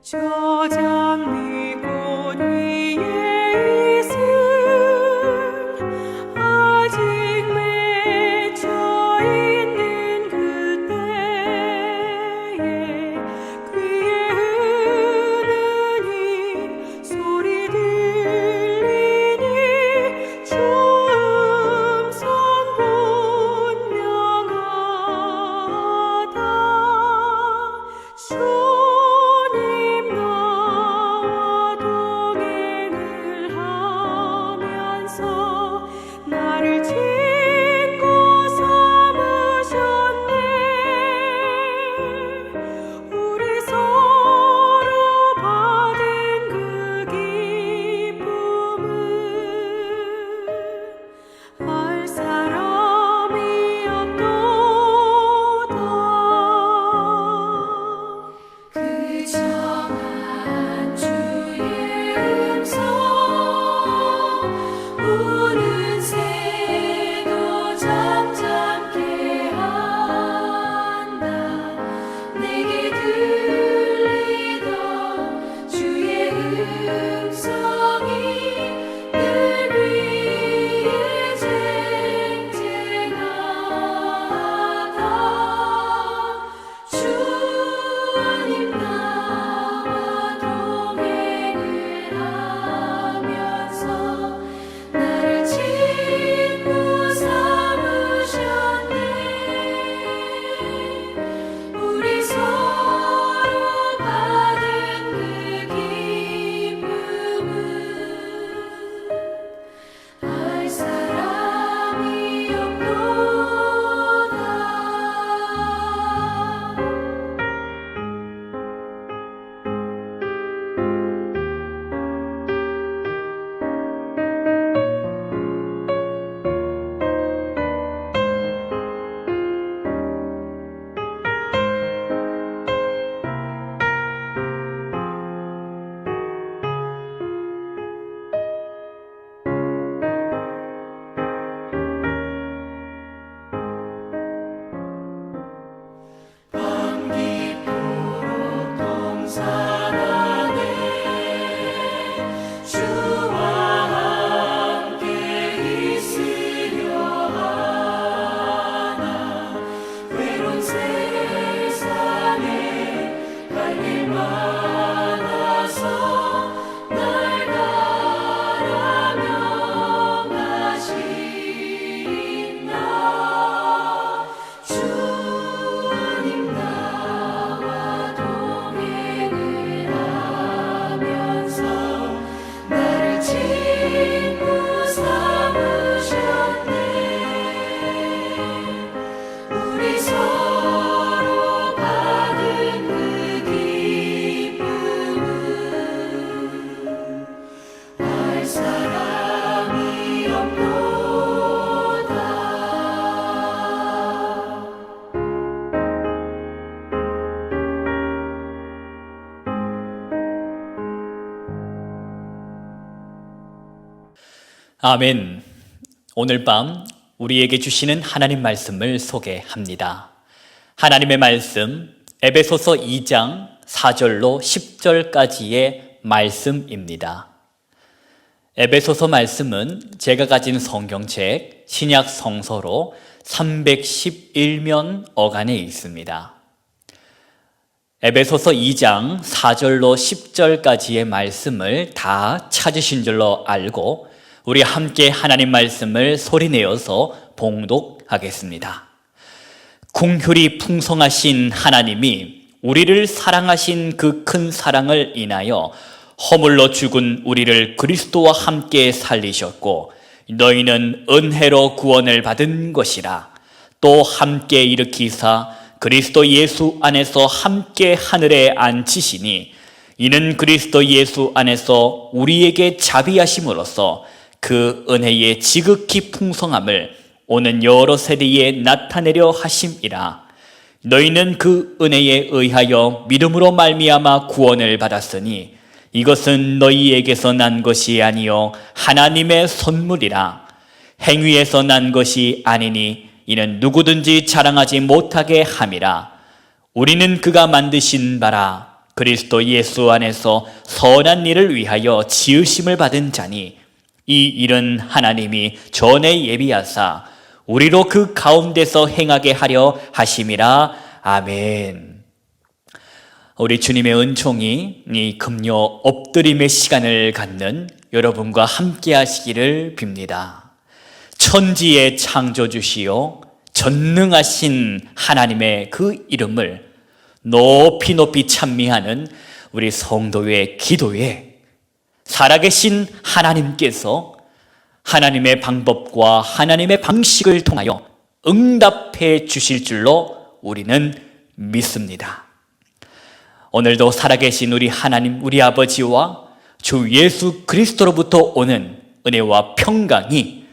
저 장미꽃 위에 있음 아직 맺혀 있는 그때에 귀에 흐르는 소리 들리니 주 음성 분명하다. 주님 나와 동행을 하면서 나를 친구 삼으셨네. 우리 서로 받은 그 기쁨은 알 사람이 없도다. 그 정한 주의 음성 우는 새도 잠잠케 한다. 내게 들리던 주의 음성이 늘 위에 쟁쟁하다. 주님 나와 동행을 하면서 나를 친구 삼으셨네. 우리 서로 받은 그 기쁨은 알 사람이 없도다. 밤 깊도록 동산하네. 주와 함께 있으려 하나. 외로운 세상에 할 일 많아서 날 가라며 가신다. 주님 나와 동행을 하면서 나를 친구 삼으셨네. 우리 서로 받은 그 기쁨은 알 사람이 없도다. 아멘. 오늘 밤 우리에게 주시는 하나님 말씀을 소개합니다. 하나님의 말씀 에베소서 2장 4절로 10절까지의 말씀입니다. 에베소서 말씀은 제가 가진 성경책 신약 성서로 311면 어간에 있습니다. 에베소서 2장 4절로 10절까지의 말씀을 다 찾으신 줄로 알고 우리 함께 하나님 말씀을 소리내어서 봉독하겠습니다. 긍휼이 풍성하신 하나님이 우리를 사랑하신 그 큰 사랑을 인하여 허물로 죽은 우리를 그리스도와 함께 살리셨고 너희는 은혜로 구원을 받은 것이라. 또 함께 일으키사 그리스도 예수 안에서 함께 하늘에 앉히시니 이는 그리스도 예수 안에서 우리에게 자비하심으로써 그 은혜의 지극히 풍성함을 오는 여러 세대에 나타내려 하심이라. 너희는 그 은혜에 의하여 믿음으로 말미암아 구원을 받았으니 이것은 너희에게서 난 것이 아니요 하나님의 선물이라. 행위에서 난 것이 아니니 이는 누구든지 자랑하지 못하게 함이라. 우리는 그가 만드신 바라 그리스도 예수 안에서 선한 일을 위하여 지으심을 받은 자니 이 일은 하나님이 전에 예비하사 우리로 그 가운데서 행하게 하려 하심이라. 아멘. 우리 주님의 은총이 이 금요 엎드림의 시간을 갖는 여러분과 함께 하시기를 빕니다. 천지의 창조주시요 전능하신 하나님의 그 이름을 높이 높이 찬미하는 우리 성도의 기도에 살아계신 하나님께서 하나님의 방법과 하나님의 방식을 통하여 응답해 주실 줄로 우리는 믿습니다. 오늘도 살아계신 우리 하나님, 우리 아버지와 주 예수 그리스도로부터 오는 은혜와 평강이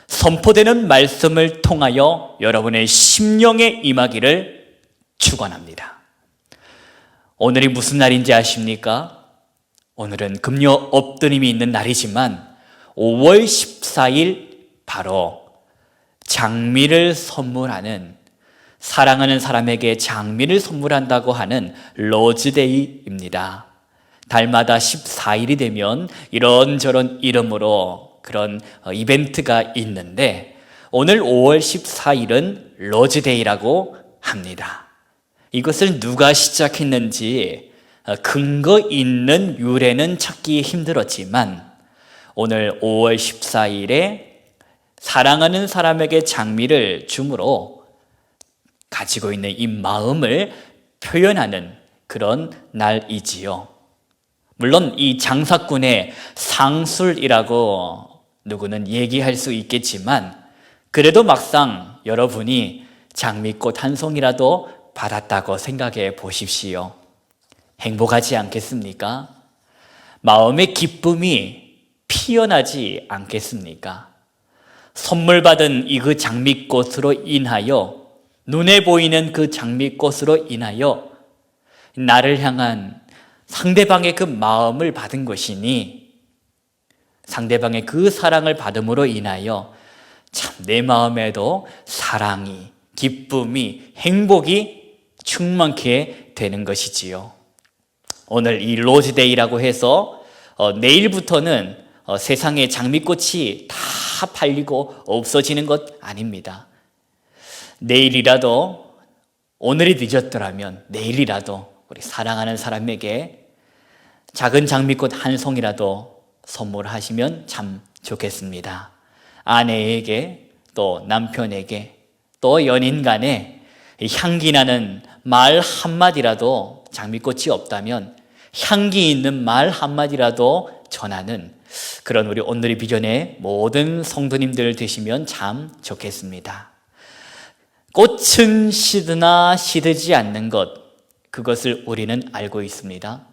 선포되는 말씀을 통하여 여러분의 심령에 임하기를 축원합니다. 오늘이 무슨 날인지 아십니까? 오늘은 금요 엎드림이 있는 날이지만 5월 14일 바로 장미를 선물하는, 사랑하는 사람에게 장미를 선물한다고 하는 로즈데이입니다. 달마다 14일이 되면 이런저런 이름으로 그런 이벤트가 있는데 오늘 5월 14일은 로즈데이라고 합니다. 이것을 누가 시작했는지 근거 있는 유래는 찾기 힘들었지만 오늘 5월 14일에 사랑하는 사람에게 장미를 줌으로 가지고 있는 이 마음을 표현하는 그런 날이지요. 물론 이 장사꾼의 상술이라고 누구는 얘기할 수 있겠지만 그래도 막상 여러분이 장미꽃 한 송이라도 받았다고 생각해 보십시오. 행복하지 않겠습니까? 마음의 기쁨이 피어나지 않겠습니까? 선물 받은 이 그 장미꽃으로 인하여, 눈에 보이는 그 장미꽃으로 인하여 나를 향한 상대방의 그 마음을 받은 것이니 상대방의 그 사랑을 받음으로 인하여 참 내 마음에도 사랑이, 기쁨이, 행복이 충만케 되는 것이지요. 오늘 이 로즈데이라고 해서 내일부터는 세상에 장미꽃이 다 팔리고 없어지는 것 아닙니다. 내일이라도, 오늘이 늦었더라면 내일이라도 우리 사랑하는 사람에게 작은 장미꽃 한 송이라도 선물하시면 참 좋겠습니다. 아내에게, 또 남편에게, 또 연인 간에 향기 나는 말 한마디라도, 장미꽃이 없다면 향기 있는 말 한마디라도 전하는 그런 우리 오늘의 비전의 모든 성도님들 되시면 참 좋겠습니다. 꽃은 시드나 시드지 않는 것, 그것을 우리는 알고 있습니다.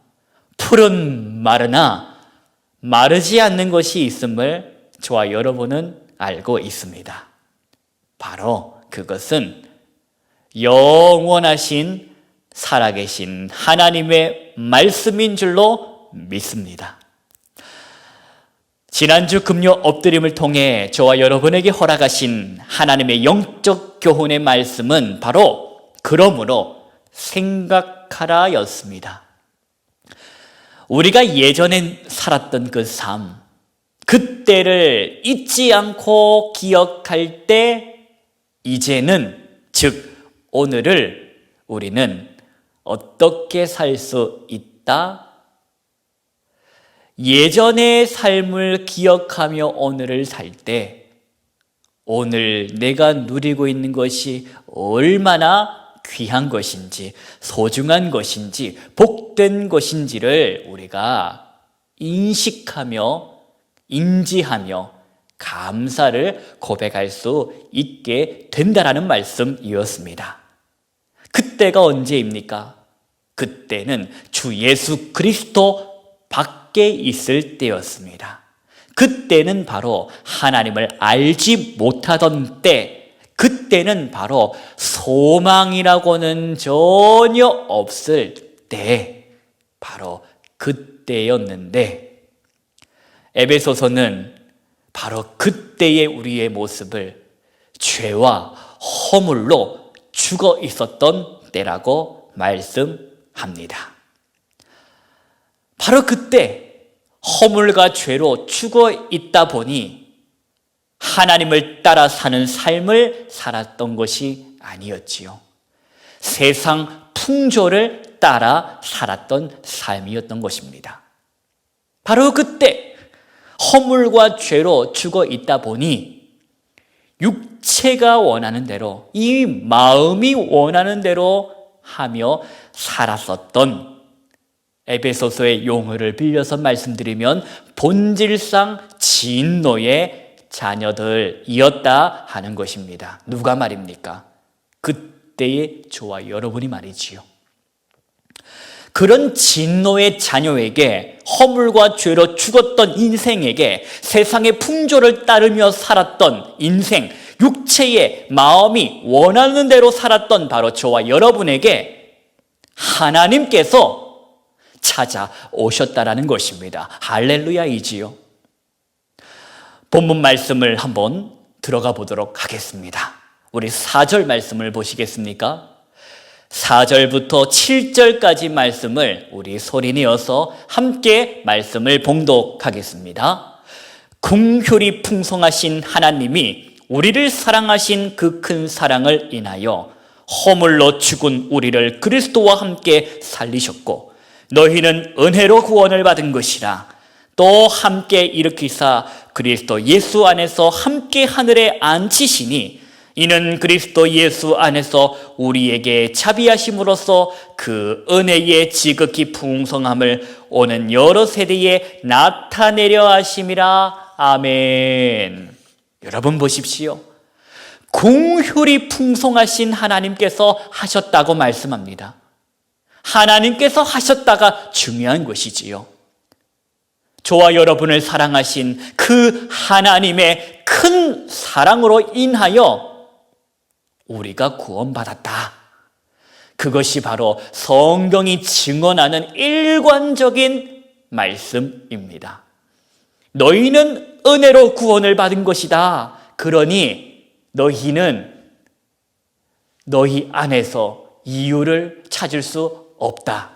풀은 마르나 마르지 않는 것이 있음을 저와 여러분은 알고 있습니다. 바로 그것은 영원하신 살아계신 하나님의 말씀인 줄로 믿습니다. 지난주 금요 엎드림을 통해 저와 여러분에게 허락하신 하나님의 영적 교훈의 말씀은 바로 그러므로 생각하라 였습니다. 우리가 예전에 살았던 그 삶, 그때를 잊지 않고 기억할 때 이제는, 즉 오늘을 우리는 어떻게 살 수 있다? 예전의 삶을 기억하며 오늘을 살 때 오늘 내가 누리고 있는 것이 얼마나 귀한 것인지, 소중한 것인지, 복된 것인지를 우리가 인식하며 인지하며 감사를 고백할 수 있게 된다라는 말씀이었습니다. 그때가 언제입니까? 그때는 주 예수 그리스도 밖에 있을 때였습니다. 그때는 바로 하나님을 알지 못하던 때, 그때는 바로 소망이라고는 전혀 없을 때, 바로 그때였는데 에베소서는 바로 그때의 우리의 모습을 죄와 허물로 죽어 있었던 때라고 말씀합니다. 바로 그때 허물과 죄로 죽어 있다 보니 하나님을 따라 사는 삶을 살았던 것이 아니었지요. 세상 풍조를 따라 살았던 삶이었던 것입니다. 바로 그때 허물과 죄로 죽어 있다 보니 육체가 원하는 대로, 이 마음이 원하는 대로 하며 살았었던, 에베소서의 용어를 빌려서 말씀드리면 본질상 진노의 자녀들이었다 하는 것입니다. 누가 말입니까? 그때의 저와 여러분이 말이지요. 그런 진노의 자녀에게, 허물과 죄로 죽었던 인생에게, 세상의 풍조를 따르며 살았던 인생, 육체의 마음이 원하는 대로 살았던 바로 저와 여러분에게 하나님께서 찾아오셨다라는 것입니다. 할렐루야이지요. 본문 말씀을 한번 들어가 보도록 하겠습니다. 우리 4절 말씀을 보시겠습니까? 4절부터 7절까지 말씀을 우리 소리내어서 함께 말씀을 봉독하겠습니다. 긍휼이 풍성하신 하나님이 우리를 사랑하신 그 큰 사랑을 인하여 허물로 죽은 우리를 그리스도와 함께 살리셨고 너희는 은혜로 구원을 받은 것이라. 또 함께 일으키사 그리스도 예수 안에서 함께 하늘에 앉히시니 이는 그리스도 예수 안에서 우리에게 자비하심으로써 그 은혜의 지극히 풍성함을 오는 여러 세대에 나타내려 하심이라. 아멘. 여러분 보십시오. 긍휼이 풍성하신 하나님께서 하셨다고 말씀합니다. 하나님께서 하셨다가 중요한 것이지요. 저와 여러분을 사랑하신 그 하나님의 큰 사랑으로 인하여 우리가 구원받았다. 그것이 바로 성경이 증언하는 일관적인 말씀입니다. 너희는 은혜로 구원을 받은 것이다. 그러니 너희는 너희 안에서 이유를 찾을 수 없다.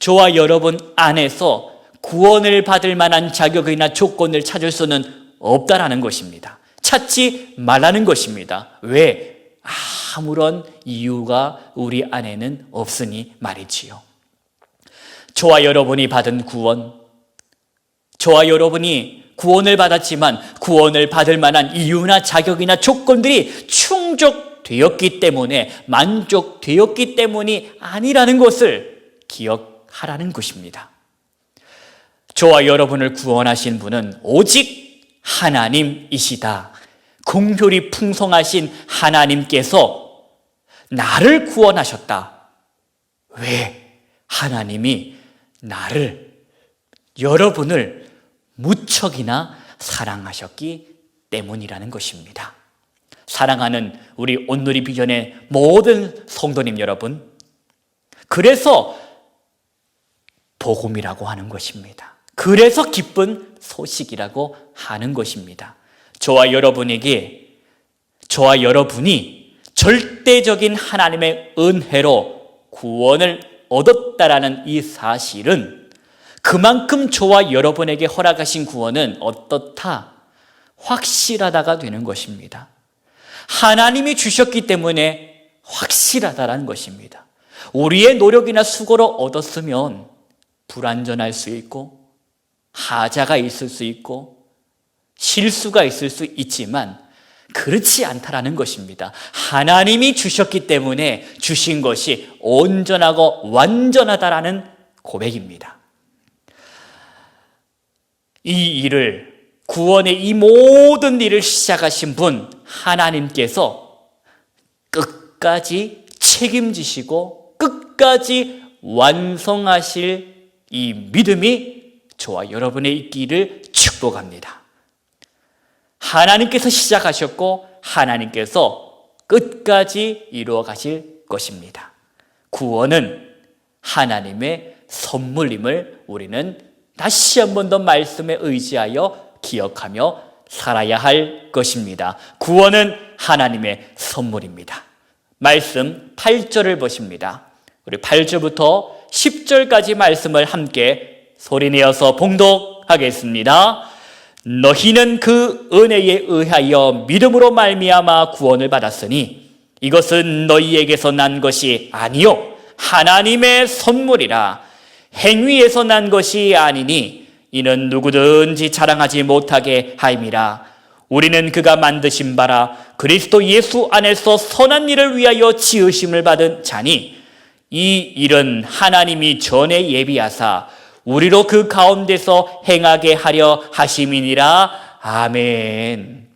저와 여러분 안에서 구원을 받을 만한 자격이나 조건을 찾을 수는 없다라는 것입니다. 찾지 말라는 것입니다. 왜? 아무런 이유가 우리 안에는 없으니 말이지요. 저와 여러분이 받은 구원, 저와 여러분이 구원을 받았지만 구원을 받을 만한 이유나 자격이나 조건들이 충족되었기 때문에, 만족되었기 때문이 아니라는 것을 기억하라는 것입니다. 저와 여러분을 구원하신 분은 오직 하나님이시다. 긍휼이 풍성하신 하나님께서 나를 구원하셨다. 왜? 하나님이 나를, 여러분을 무척이나 사랑하셨기 때문이라는 것입니다. 사랑하는 우리 온누리 비전의 모든 성도님 여러분, 그래서 복음이라고 하는 것입니다. 그래서 기쁜 소식이라고 하는 것입니다. 저와 여러분에게, 저와 여러분이 절대적인 하나님의 은혜로 구원을 얻었다라는 이 사실은 그만큼 저와 여러분에게 허락하신 구원은 어떻다? 확실하다가 되는 것입니다. 하나님이 주셨기 때문에 확실하다라는 것입니다. 우리의 노력이나 수고로 얻었으면 불완전할 수 있고 하자가 있을 수 있고 실수가 있을 수 있지만 그렇지 않다라는 것입니다. 하나님이 주셨기 때문에 주신 것이 온전하고 완전하다라는 고백입니다. 이 일을, 구원의 이 모든 일을 시작하신 분 하나님께서 끝까지 책임지시고 끝까지 완성하실 이 믿음이 저와 여러분의 있기를 축복합니다. 하나님께서 시작하셨고 하나님께서 끝까지 이루어 가실 것입니다. 구원은 하나님의 선물임을 우리는 다시 한 번 더 말씀에 의지하여 기억하며 살아야 할 것입니다. 구원은 하나님의 선물입니다. 말씀 8절을 보십니다. 우리 8절부터 10절까지 말씀을 함께 소리내어서 봉독하겠습니다. 너희는 그 은혜에 의하여 믿음으로 말미암아 구원을 받았으니 이것은 너희에게서 난 것이 아니요 하나님의 선물이라. 행위에서 난 것이 아니니 이는 누구든지 자랑하지 못하게 하임이라. 우리는 그가 만드신 바라 그리스도 예수 안에서 선한 일을 위하여 지으심을 받은 자니 이 일은 하나님이 전에 예비하사 우리로 그 가운데서 행하게 하려 하심이니라. 아멘.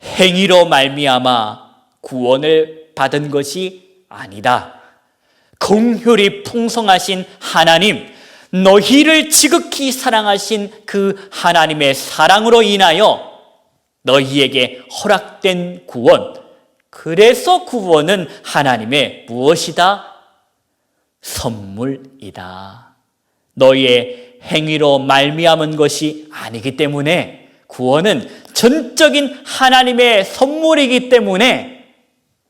행위로 말미암아 구원을 받은 것이 아니다. 긍휼이 풍성하신 하나님, 너희를 지극히 사랑하신 그 하나님의 사랑으로 인하여 너희에게 허락된 구원. 그래서 구원은 하나님의 무엇이다? 선물이다. 너희의 행위로 말미암은 것이 아니기 때문에 구원은 전적인 하나님의 선물이기 때문에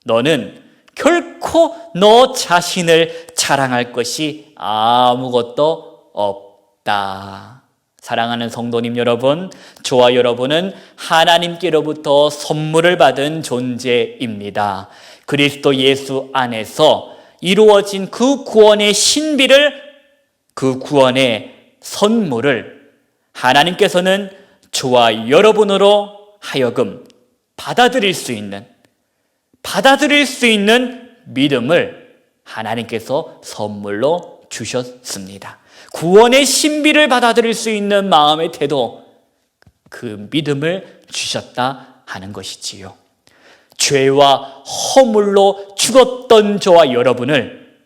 너는 결코 너 자신을 자랑할 것이 아무것도 없다. 사랑하는 성도님 여러분, 저와 여러분은 하나님께로부터 선물을 받은 존재입니다. 그리스도 예수 안에서 이루어진 그 구원의 신비를, 그 구원의 선물을 하나님께서는 저와 여러분으로 하여금 받아들일 수 있는 믿음을 하나님께서 선물로 주셨습니다. 구원의 신비를 받아들일 수 있는 마음의 태도, 그 믿음을 주셨다 하는 것이지요. 죄와 허물로 죽었던 저와 여러분을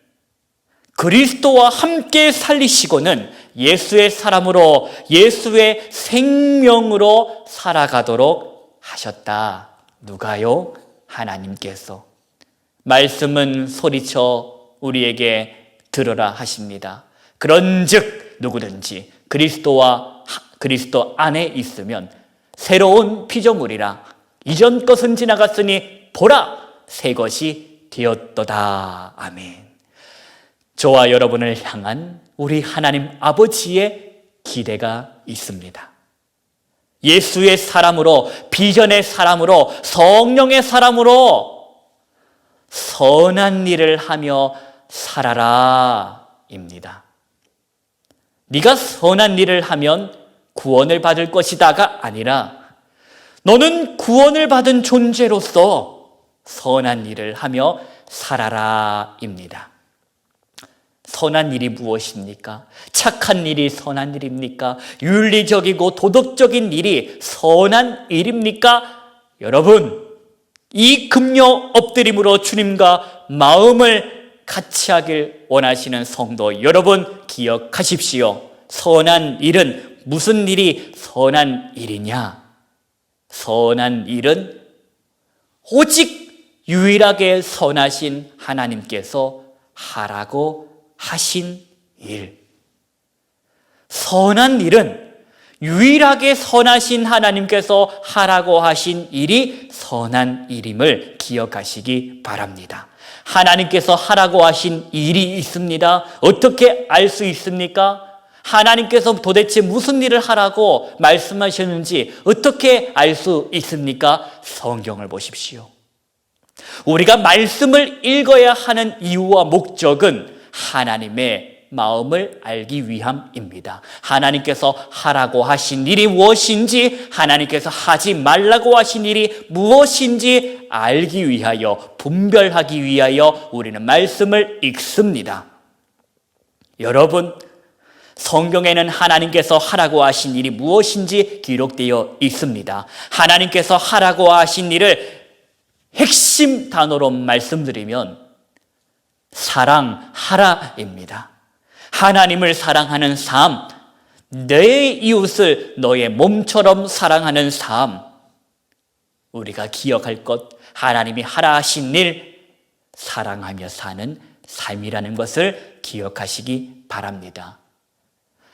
그리스도와 함께 살리시고는 예수의 사람으로, 예수의 생명으로 살아가도록 하셨다. 누가요? 하나님께서. 말씀은 소리쳐 우리에게 들으라 하십니다. 그런즉 누구든지 그리스도 안에 있으면 새로운 피조물이라. 이전 것은 지나갔으니 보라 새 것이 되었도다. 아멘. 저와 여러분을 향한 우리 하나님 아버지의 기대가 있습니다. 예수의 사람으로, 비전의 사람으로, 성령의 사람으로 선한 일을 하며 살아라 입니다. 네가 선한 일을 하면 구원을 받을 것이다가 아니라 너는 구원을 받은 존재로서 선한 일을 하며 살아라 입니다. 선한 일이 무엇입니까? 착한 일이 선한 일입니까? 윤리적이고 도덕적인 일이 선한 일입니까? 여러분, 이 금요 엎드림으로 주님과 마음을 같이 하길 원하시는 성도 여러분, 기억하십시오. 선한 일은 무슨 일이 선한 일이냐? 선한 일은 오직 유일하게 선하신 하나님께서 하라고 하신 일. 선한 일은 유일하게 선하신 하나님께서 하라고 하신 일이 선한 일임을 기억하시기 바랍니다. 하나님께서 하라고 하신 일이 있습니다. 어떻게 알 수 있습니까? 하나님께서 도대체 무슨 일을 하라고 말씀하셨는지 어떻게 알 수 있습니까? 성경을 보십시오. 우리가 말씀을 읽어야 하는 이유와 목적은 하나님의 마음을 알기 위함입니다. 하나님께서 하라고 하신 일이 무엇인지, 하나님께서 하지 말라고 하신 일이 무엇인지 알기 위하여, 분별하기 위하여 우리는 말씀을 읽습니다. 여러분, 성경에는 하나님께서 하라고 하신 일이 무엇인지 기록되어 있습니다. 하나님께서 하라고 하신 일을 핵심 단어로 말씀드리면 사랑하라입니다. 하나님을 사랑하는 삶, 내 이웃을 너의 몸처럼 사랑하는 삶, 우리가 기억할 것, 하나님이 하라 하신 일, 사랑하며 사는 삶이라는 것을 기억하시기 바랍니다.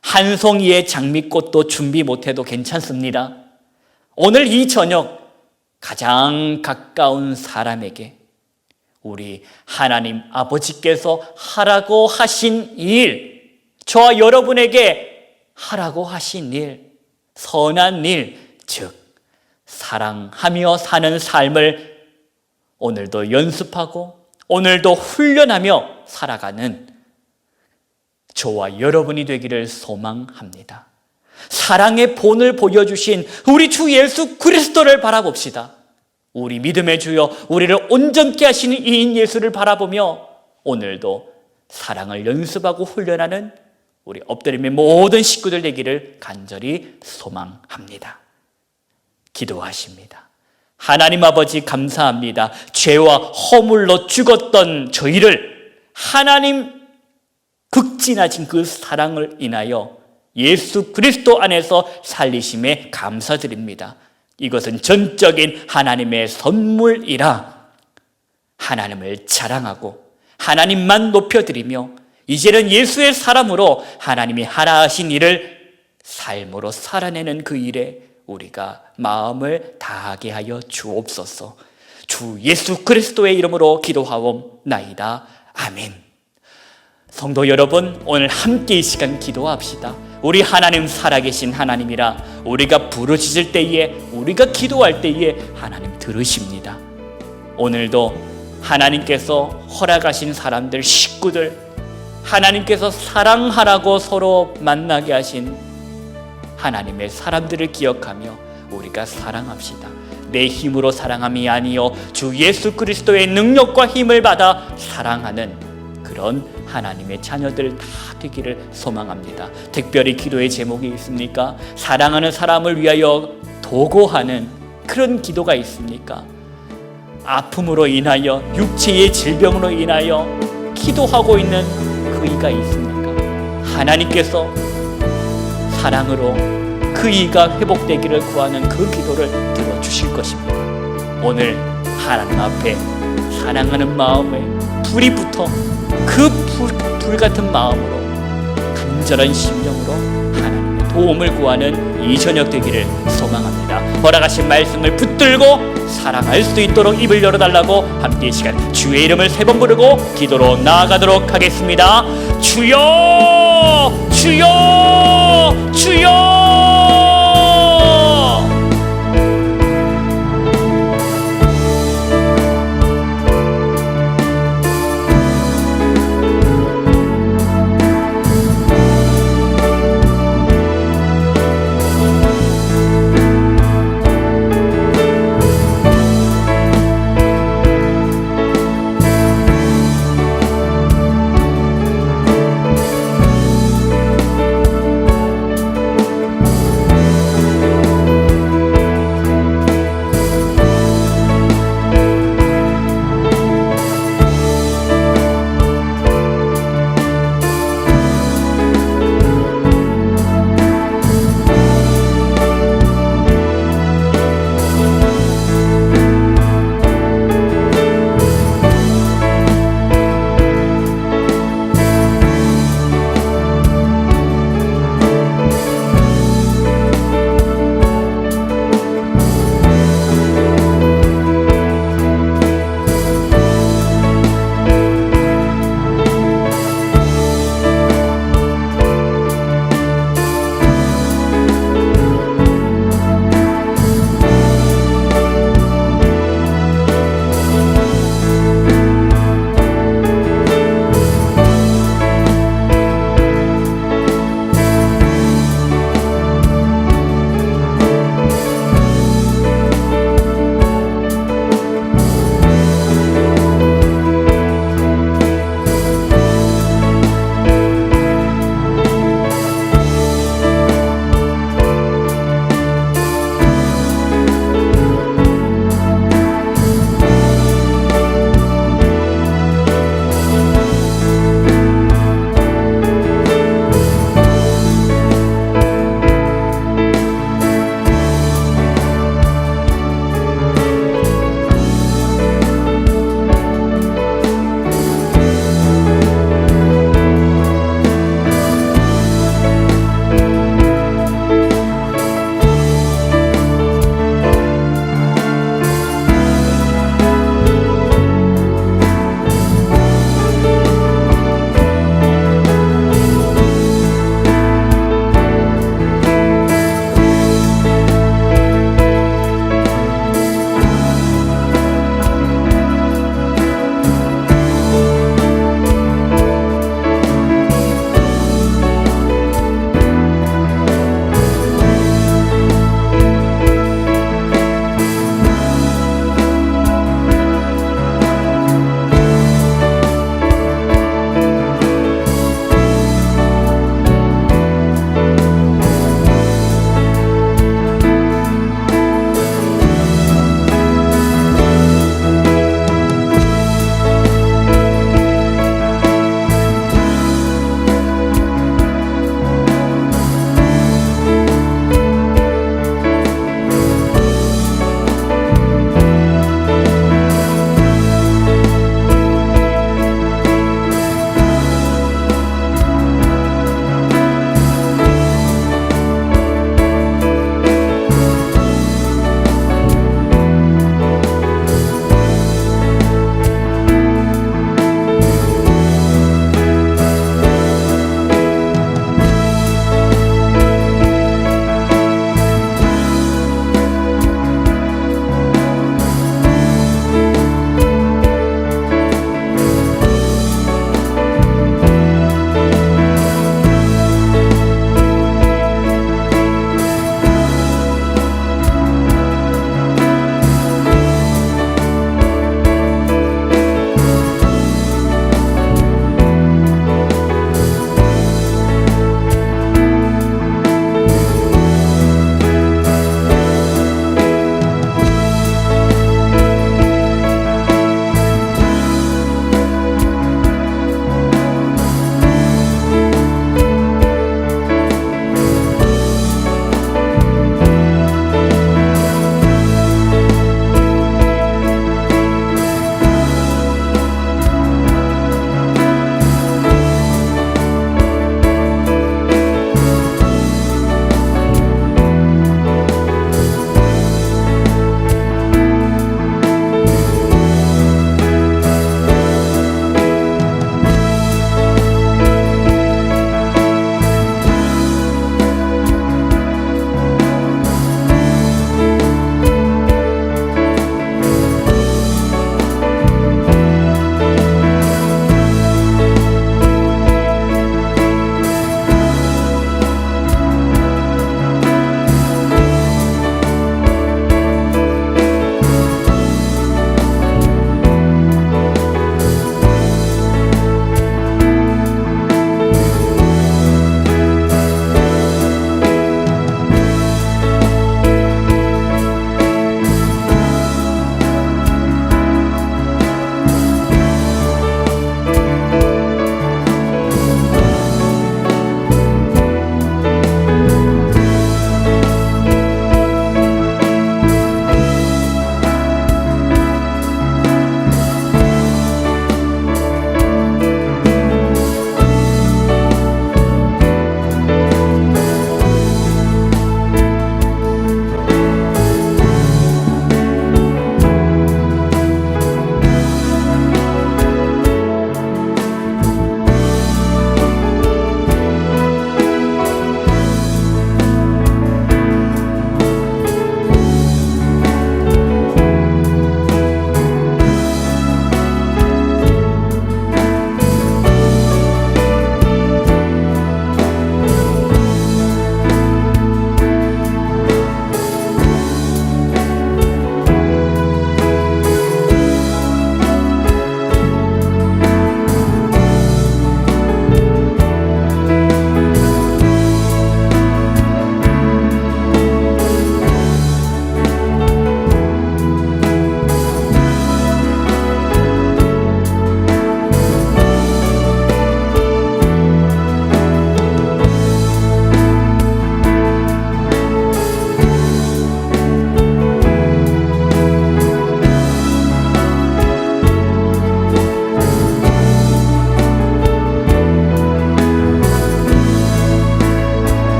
한 송이의 장미꽃도 준비 못해도 괜찮습니다. 오늘 이 저녁 가장 가까운 사람에게, 우리 하나님 아버지께서 하라고 하신 일, 저와 여러분에게 하라고 하신 일, 선한 일, 즉 사랑하며 사는 삶을 오늘도 연습하고 오늘도 훈련하며 살아가는 저와 여러분이 되기를 소망합니다. 사랑의 본을 보여주신 우리 주 예수 그리스도를 바라봅시다. 우리 믿음의 주여, 우리를 온전케 하시는 이인 예수를 바라보며 오늘도 사랑을 연습하고 훈련하는 우리 엎드림의 모든 식구들 되기를 간절히 소망합니다. 기도하십니다. 하나님 아버지 감사합니다. 죄와 허물로 죽었던 저희를 하나님 극진하신 그 사랑을 인하여 예수 그리스도 안에서 살리심에 감사드립니다. 이것은 전적인 하나님의 선물이라 하나님을 자랑하고 하나님만 높여드리며 이제는 예수의 사람으로 하나님이 하라 하신 일을 삶으로 살아내는 그 일에 우리가 마음을 다하게 하여 주옵소서. 주 예수 그리스도의 이름으로 기도하옵나이다. 아멘. 성도 여러분, 오늘 함께 이 시간 기도합시다. 우리 하나님 살아계신 하나님이라 우리가 부르짖을 때에, 우리가 기도할 때에 하나님 들으십니다. 오늘도 하나님께서 허락하신 사람들, 식구들, 하나님께서 사랑하라고 서로 만나게 하신 하나님의 사람들을 기억하며 우리가 사랑합시다. 내 힘으로 사랑함이 아니요 주 예수 그리스도의 능력과 힘을 받아 사랑하는 그런 하나님의 자녀들 다 되기를 소망합니다. 특별히 기도의 제목이 있습니까? 사랑하는 사람을 위하여 도고하는 그런 기도가 있습니까? 아픔으로 인하여, 육체의 질병으로 인하여 기도하고 있는 그 이가 있습니까? 하나님께서 사랑으로 그 이가 회복되기를 구하는 그 기도를 들어주실 것입니다. 오늘 하나님 앞에 사랑하는 마음에 불이 붙어 그 불 같은 마음으로 간절한 심령으로 하나님의 도움을 구하는 이 저녁 되기를 소망합니다. 허락하신 말씀을 붙들고 사랑할 수 있도록 입을 열어달라고 함께 이 시간 주의 이름을 3번 부르고 기도로 나아가도록 하겠습니다. 주여, 주여,